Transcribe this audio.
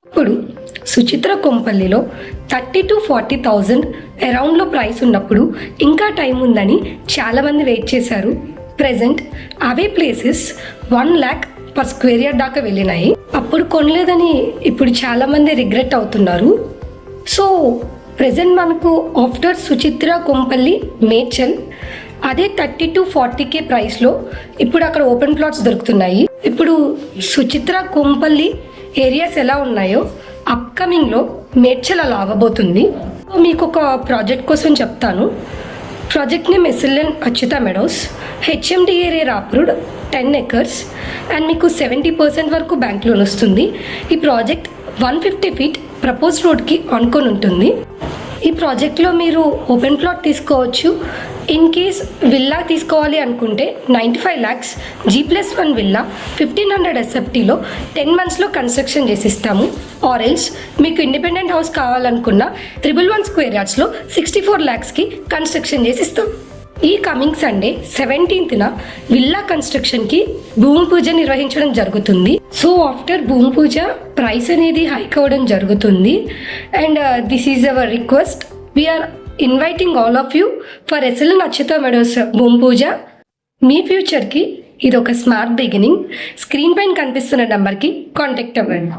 ఇప్పుడు Suchitra కొంపల్లిలో 30,000 to 40,000 అరౌండ్లో price ఉన్నప్పుడు ఇంకా టైం ఉందని చాలామంది వెయిట్ చేశారు. ప్రెజెంట్ అవే places 1 lakh per square yard దాకా వెళ్ళినాయి. అప్పుడు కొనలేదని ఇప్పుడు చాలామంది రిగ్రెట్ అవుతున్నారు. సో ప్రెజెంట్ మనకు ఆఫ్టర్ సుచిత్ర కొంపల్లి మేడ్చల్ అదే 30 to 40K ప్రైస్లో ఇప్పుడు అక్కడ ఓపెన్ ప్లాట్స్ దొరుకుతున్నాయి. ఇప్పుడు సుచిత్ర కొంపల్లి ఏరియాస్ ఎలా ఉన్నాయో అప్కమింగ్లో మేడ్చల్ అలా అవ్వబోతుంది. మీకు ఒక ప్రాజెక్ట్ కోసం చెప్తాను. Project name SLN Achyuta Meadows, HMDA rare approved 10 acres and మీకు 70% వరకు బ్యాంక్ లోన్ వస్తుంది. ఈ ప్రాజెక్ట్ 150 feet ప్రపోజ్ రోడ్కి ఆనుకొని ఉంటుంది. ఈ ప్రాజెక్ట్లో మీరు ఓపెన్ ప్లాట్ తీసుకోవచ్చు. ఇన్ కేస్ విల్లా తీసుకోవాలి అనుకుంటే 95 lakhs G+1 విల్లా 1500 SFTలో 10 monthsలో కన్స్ట్రక్షన్ చేసిస్తాము. ఆరెల్స్ మీకు ఇండిపెండెంట్ హౌస్ కావాలనుకున్న 111 square yardsలో 64 lakhsకి కన్స్ట్రక్షన్ చేసిస్తాం. ఈ కమింగ్ సండే 17th విల్లా కన్స్ట్రక్షన్కి భూమి పూజ నిర్వహించడం జరుగుతుంది. సో ఆఫ్టర్ భూమి పూజ ప్రైస్ అనేది హైక్ అవ్వడం జరుగుతుంది. And this is our request. We are inviting all of you for SLN Achyuta meadows bhoomi puja. మీ ఫ్యూచర్కి ఇది ఒక స్మార్ట్ బిగినింగ్. స్క్రీన్ పైన కనిపిస్తున్న నెంబర్కి కాంటాక్ట్ అవ్వండి.